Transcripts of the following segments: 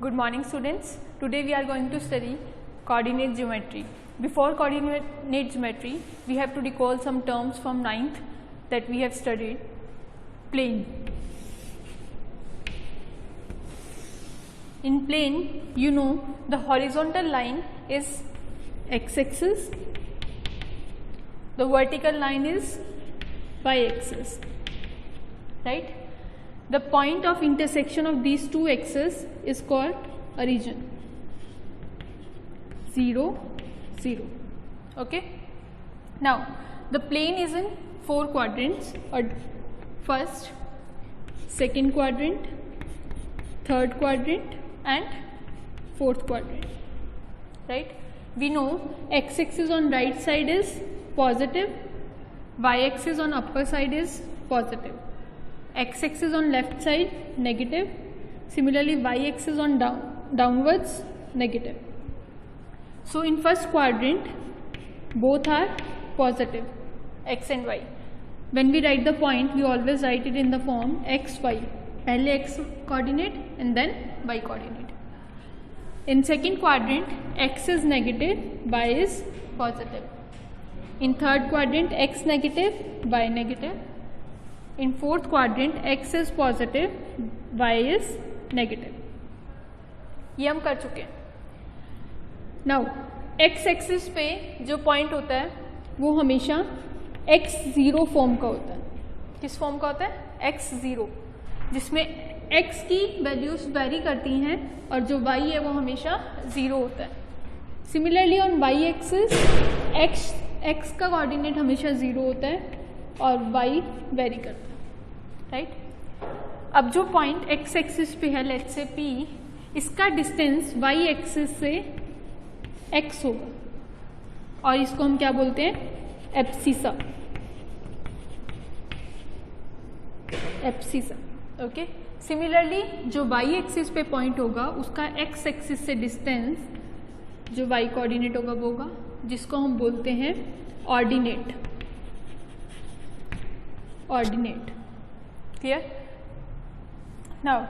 Good morning students. Today we are going to study coordinate geometry. Before coordinate geometry, we have to recall some terms from 9th that we have studied. Plane. In plane, you know the horizontal line is x-axis, the vertical line is y-axis, right? The point of intersection of these two axes is called a region. 0, 0. Okay. Now, the plane is in 4 quadrants, or first, second quadrant, third quadrant, and fourth quadrant. Right? We know x-axis on right side is positive, y-axis on upper side is positive. X-axis on left side negative, similarly y-axis on downwards negative. So in first quadrant both are positive, x and y. When we write the point, we always write it in the form x, y. पहले x coordinate and then y coordinate. In second quadrant x is negative, y is positive. In third quadrant x negative, y negative. In fourth quadrant x is positive, y is negative. ये हम कर चुके हैं. Now x axis पे जो point होता है वो हमेशा x0 फॉर्म का होता है. किस फॉर्म का होता है? x0, जिसमें x की वैल्यूज वेरी करती हैं और जो y है वो हमेशा 0 होता है. Similarly on y axis x का कोऑर्डिनेट हमेशा 0 होता है और y वेरी करता है. राइट? अब जो पॉइंट x एक्सिस पे है, लेट्स से P, इसका डिस्टेंस y एक्सिस से x होगा और इसको हम क्या बोलते हैं? एब्सिसा. एब्सिसा. ओके. सिमिलरली जो y एक्सिस पे पॉइंट होगा उसका x एक्सिस से डिस्टेंस जो y कोऑर्डिनेट होगा वो होगा, जिसको हम बोलते हैं ऑर्डिनेट. ऑर्डिनेट. क्लियर? नाउ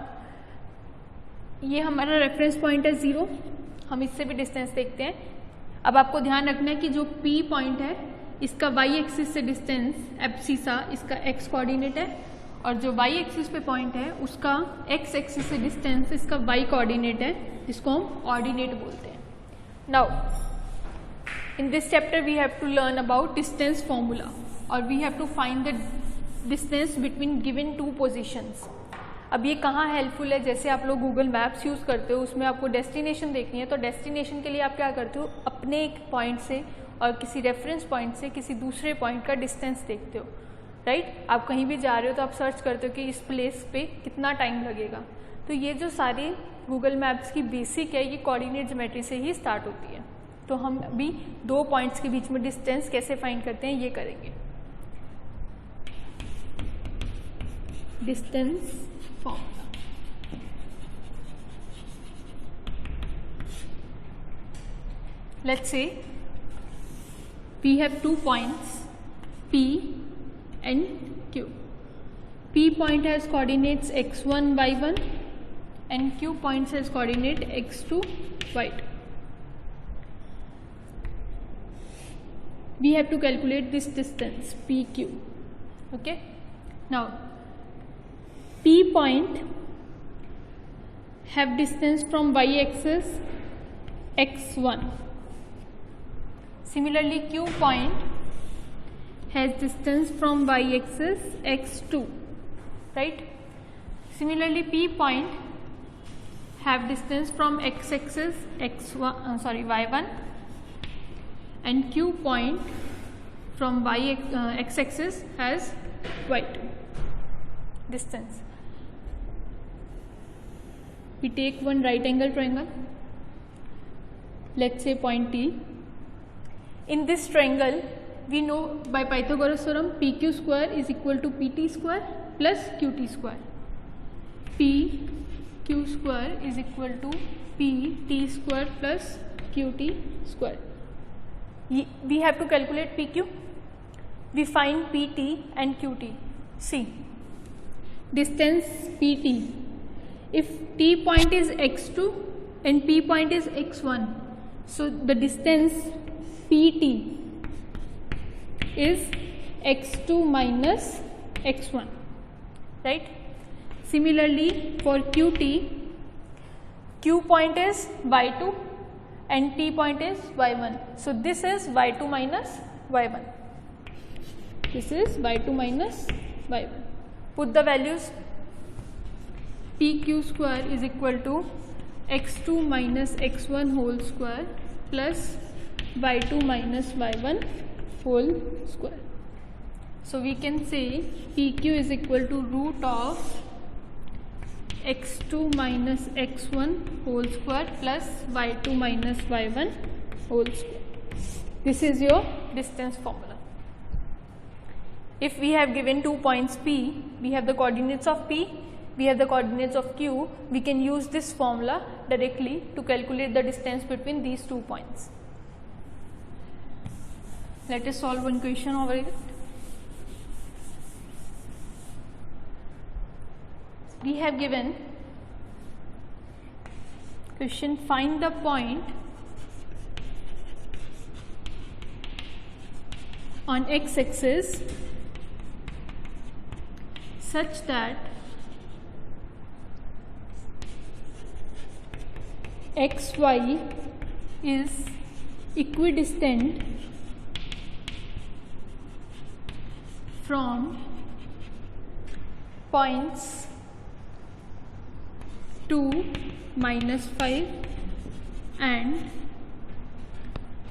ये हमारा रेफरेंस पॉइंट है 0. हम इससे भी डिस्टेंस देखते हैं. अब आपको ध्यान रखना है कि जो P पॉइंट है इसका y एक्सिस से डिस्टेंस एब्सिसा, इसका x कोऑर्डिनेट है, और जो y एक्सिस पे पॉइंट है उसका x एक्सिस से डिस्टेंस इसका y कोऑर्डिनेट है, जिसको हम ऑर्डिनेट बोलते हैं. Now in this chapter we have to learn about distance formula, or we have to find the distance between given two positions. अब ये कहाँ हेल्पफुल है? जैसे आप लोग गूगल मैप्स यूज़ करते हो, उसमें आपको डेस्टिनेशन देखनी है, तो डेस्टिनेशन के लिए आप क्या करते हो? अपने एक पॉइंट से और किसी रेफरेंस पॉइंट से किसी दूसरे पॉइंट का डिस्टेंस देखते हो. राइट? आप कहीं भी जा रहे हो तो आप सर्च करते हो कि इस प्लेस पे कितना टाइम लगेगा. तो ये जो सारी गूगल मैप्स की बेसिक है, ये कोऑर्डिनेट ज्योमेट्री से ही स्टार्ट होती है. तो हम अभी दो पॉइंट्स के बीच में डिस्टेंस कैसे फाइंड करते हैं ये करेंगे. Distance formula. Let's say we have two points P and Q. P point has coordinates x1, y1 and Q point has coordinate x2, y2. We have to calculate this distance PQ. Okay. Now P point have distance from y axis x1. Similarly Q point has distance from y axis x2. Right? Similarly P point have distance from x axis y1, and Q point from x axis has y2 distance. We take one right angle triangle, let's say point T. In this triangle we know by Pythagoras theorem PQ square is equal to PT square plus QT square. PQ square is equal to PT square plus QT square. We have to calculate PQ. We find PT and QT. See, distance PT if T point is x2 and P point is x1, so the distance PT is x2 minus x1, right? Similarly for QT, Q point is y2 and T point is y1, so this is y2 minus y1. This is y2 minus y1. Put the values. PQ square is equal to x2 minus x1 whole square plus y2 minus y1 whole square. So we can say PQ is equal to root of x2 minus x1 whole square plus y2 minus y1 whole square. This is your distance formula. If we have given 2 points P, we have the coordinates of P, we have the coordinates of Q, we can use this formula directly to calculate the distance between these 2 points. Let us solve one question over it. We have given question, find the point on x-axis such that xy is equidistant from points 2, minus 5 and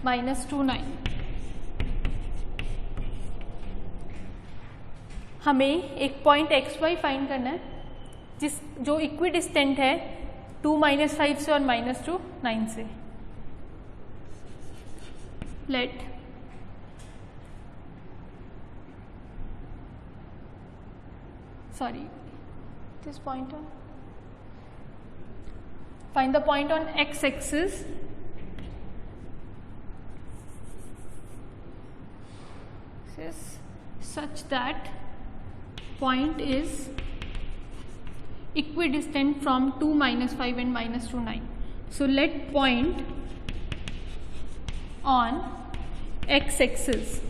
minus 2, 9. हमें एक point x Y find करना है जो equidistant है 2 minus 5 से और minus 2 9 से. Let this point on, find the point on x-axis such that point is equidistant from 2, minus 5 and minus 2, 9. So let point on x-axis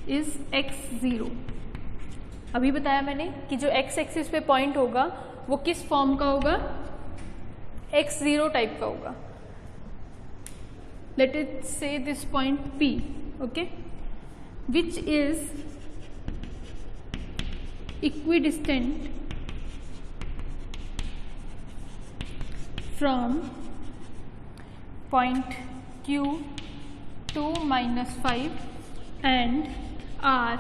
is x0. अभी बताया मैंने कि जो x-axis पे पॉइंट होगा वो किस फॉर्म का होगा, x0 टाइप का होगा. Let it say this point P, okay, which is equidistant from point Q 2 minus 5 and R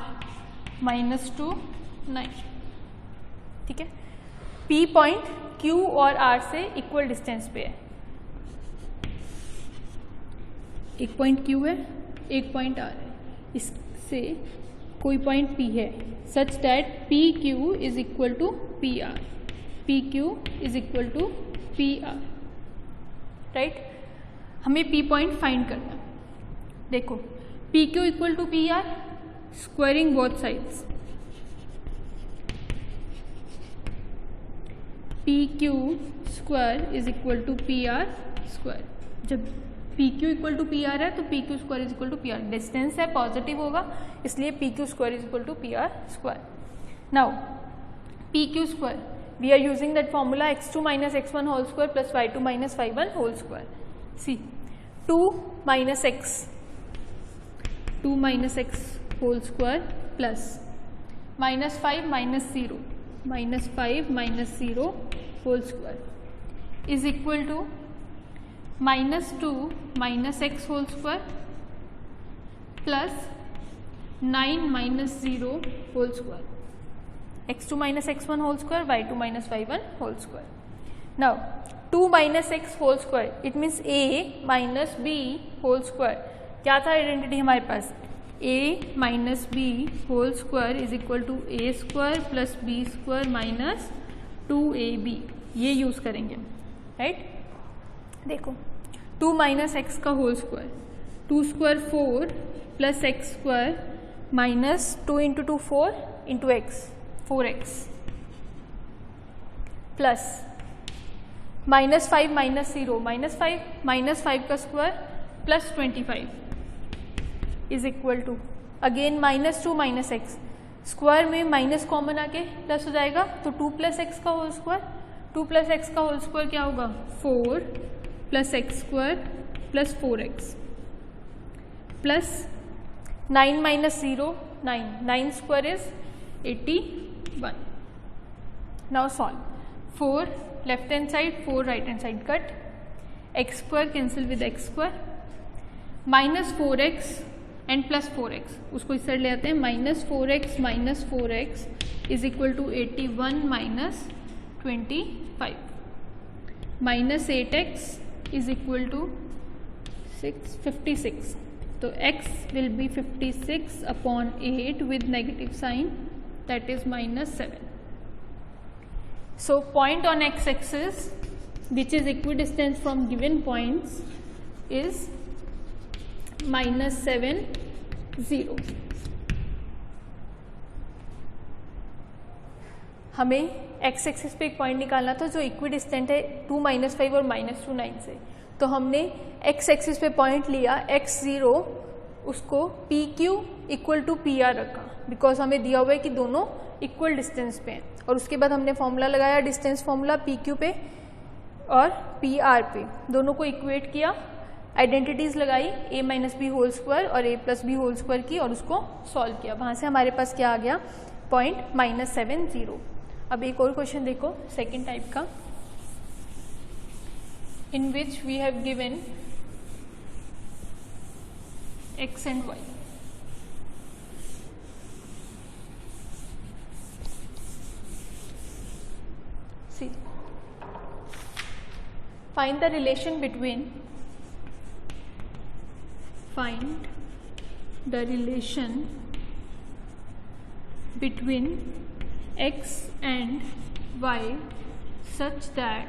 minus 2 9. ठीक है, P पॉइंट Q और R से इक्वल डिस्टेंस पे है. एक पॉइंट Q है, एक पॉइंट R है, इससे कोई पॉइंट P है such that PQ is equal to PR. PQ is equal to PR, right. हमें P पॉइंट फाइंड करना है. देखो PQ equal to PR, squaring both sides. PQ square is equal to PR square. जब PQ equal to PR है तो PQ square is equal to PR. Distance है, positive होगा, इसलिए PQ square is equal to PR square. Now PQ square we are using that formula x2 minus x1 whole square plus y2 minus y1 whole square. See, 2 minus x whole square plus minus 5 minus 0 whole square is equal to minus 2 minus x whole square plus 9 minus 0 whole square. x2 minus x1 whole square, y2 minus y1 whole square. Now 2 minus x whole square, it means a minus b whole square. क्या था identity हमारे पास, a minus b whole square is equal to a square plus b square minus 2ab. ये use करेंगे, right. देखो 2 minus x का whole square, 2 square 4 plus x square minus 2 into 2 4 into x 4x plus -5 minus 0 -5 का square plus 25 is equal to again -2 minus x, square में minus common आके plus हो जाएगा तो 2 + x का होल स्क्वायर, 2 + x का whole square क्या होगा 4 + x² + 4x plus 9 - 0 9 square is 81. Now solve. 4 left hand side, 4 right hand side cut, x² cancel with x² -4x and +4x, उसको इस साइड ले आते हैं. -4x - 4x is equal to 81 - 25 -8x is equal to 56. तो x will be 56/8 with negative sign, that is -7. So point on x-axis which is equidistant from given points is -7, 0. हमें x axis पे एक point निकालना था जो equidistant है 2 - 5 और -2 9 से. तो हमने x एक्सिस पे पॉइंट लिया x0, उसको PQ = PR रखा बिकॉज हमें दिया हुआ है कि दोनों इक्वल डिस्टेंस पे हैं. और उसके बाद हमने फॉर्मूला लगाया, डिस्टेंस फॉर्मूला PQ पे और PR पे, दोनों को इक्वेट किया, आइडेंटिटीज लगाई a - b होल स्क्वायर और a + b होल स्क्वायर की और उसको सॉल्व किया. वहाँ से हमारे पास क्या आ गया पॉइंट -7, 0. अब एक और क्वेश्चन देखो सेकेंड टाइप का, in which we have given x and y. See, find the relation between x and y such that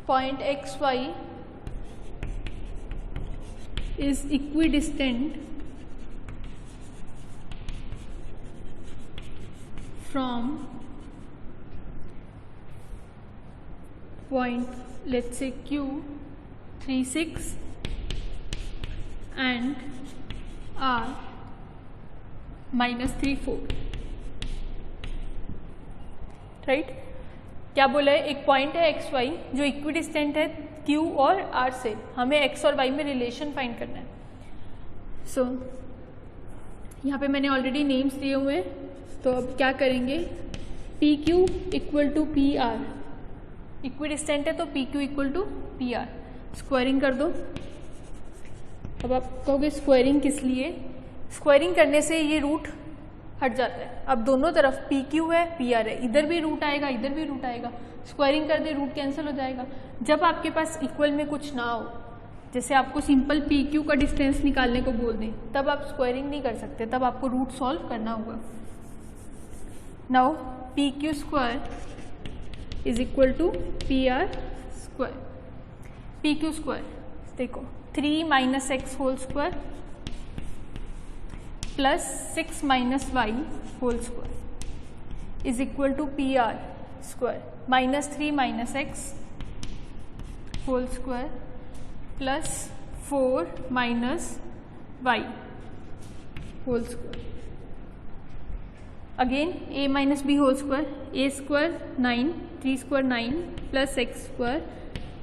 point xy is equidistant from point, let's say Q 36 and R -34. Right? क्या बोला है, एक point है x Y जो equidistant है Q और are से, हमें एक्स और वाई में रिलेशन फाइंड करना है. सो यहाँ पे मैंने ऑलरेडी नेम्स दिए हुए हैं, तो अब क्या करेंगे, P Q = P R, equidistant है तो P Q = P R. Squaring कर दो. अब आप कहोगे स्क्वायरिंग किस लिए, स्क्वायरिंग करने से ये रूट हट जाता है. अब दोनों तरफ पी क्यू है पी आर है, इधर भी रूट आएगा इधर भी रूट आएगा, स्क्वायरिंग कर दे रूट कैंसिल हो जाएगा. जब आपके पास इक्वल में कुछ ना हो, जैसे आपको सिंपल पी क्यू का डिस्टेंस निकालने को बोल दें, तब आप स्क्वायरिंग नहीं कर सकते, तब आपको रूट सॉल्व करना होगा. Now P Q square is equal to P R square. P Q square देखो 3 - x whole square plus 6 - y whole square is equal to P R square. -3 - x whole square plus 4 - y whole square. Again a - b whole square, a² 9, 3² 9 plus x²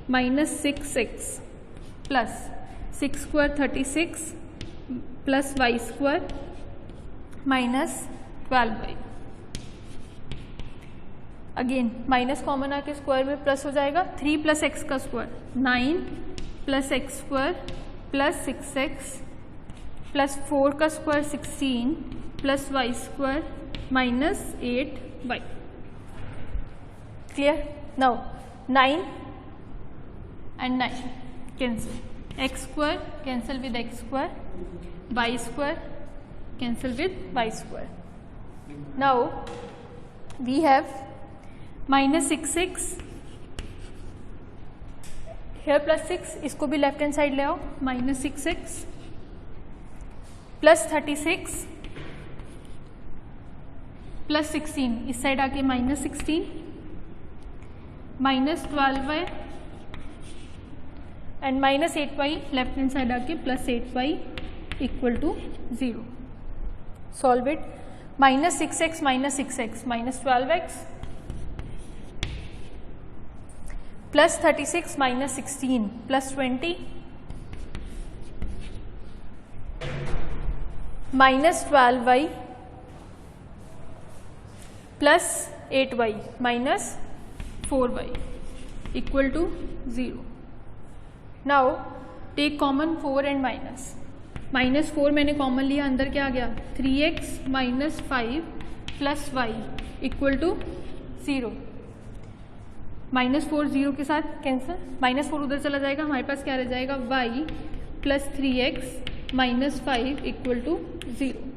-6x plus 6² 36 plus y² -12y. Again minus common आके square में plus हो जाएगा. 3 + x का square 9 plus x² plus 6x plus 4 का square 16 plus y² -8y. Clear? Now 9 and 9 cancel, x² cancel with x², y² cancel with y². Now we have -6x here plus 6, इसको भी left hand side ले आओ, -6x plus 36 plus 16 इस side आके minus 16 minus 12y and minus 8y left hand side आके plus 8y equal to 0. Solve it. Minus 6x minus 6x minus 12x plus 36 minus 16 plus 20 minus 12y plus 8y minus 4y equal to 0. Now take common 4 and minus. Minus 4 मैंने common लिया, अंदर क्या आ गया 3x minus 5 plus y equal to 0. Minus 4 0 के साथ cancel, minus 4 उधर चला जाएगा, हमारे पास क्या रह जाएगा y plus 3x minus 5 equal to 0.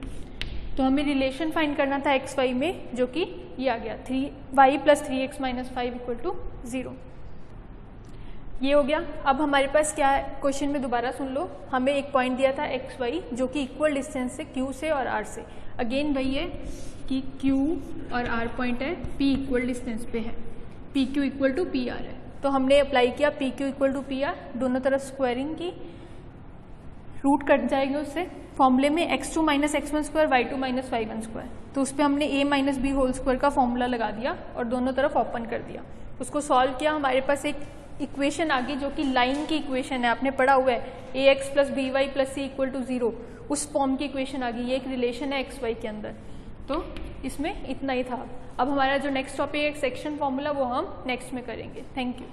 तो हमें रिलेशन फाइंड करना था एक्स वाई में, जो कि ये आ गया 3y plus 3x minus 5 equal to 0. ये हो गया. अब हमारे पास क्या है, क्वेश्चन में दोबारा सुन लो. हमें एक पॉइंट दिया था एक्स वाई जो कि इक्वल डिस्टेंस है Q से और R से. अगेन वही है कि Q और R पॉइंट है, P इक्वल डिस्टेंस पे है, PQ इक्वल टू PR है. तो हमने अप्लाई किया PQ इक्वल टू PR, दोनों तरफ स्क्वायरिंग की, रूट कट जाएंगे उससे. फॉर्मूले में x2 minus x1 square y2 minus y1 square, तो उस पर हमने a minus b whole square का फॉर्मूला लगा दिया और दोनों तरफ ओपन कर दिया. उसको सॉल्व किया, हमारे पास एक इक्वेशन आ गई जो कि लाइन की इक्वेशन है, आपने पढ़ा हुआ है ax plus b y plus c equal to 0, उस फॉर्म की इक्वेशन आ गई. ये एक रिलेशन है एक्स वाई के अंदर. तो इसमें इतना ही था. अब हमारा जो नेक्स्ट टॉपिक है सेक्शन फॉर्मूला, वो हम नेक्स्ट में करेंगे. Thank you.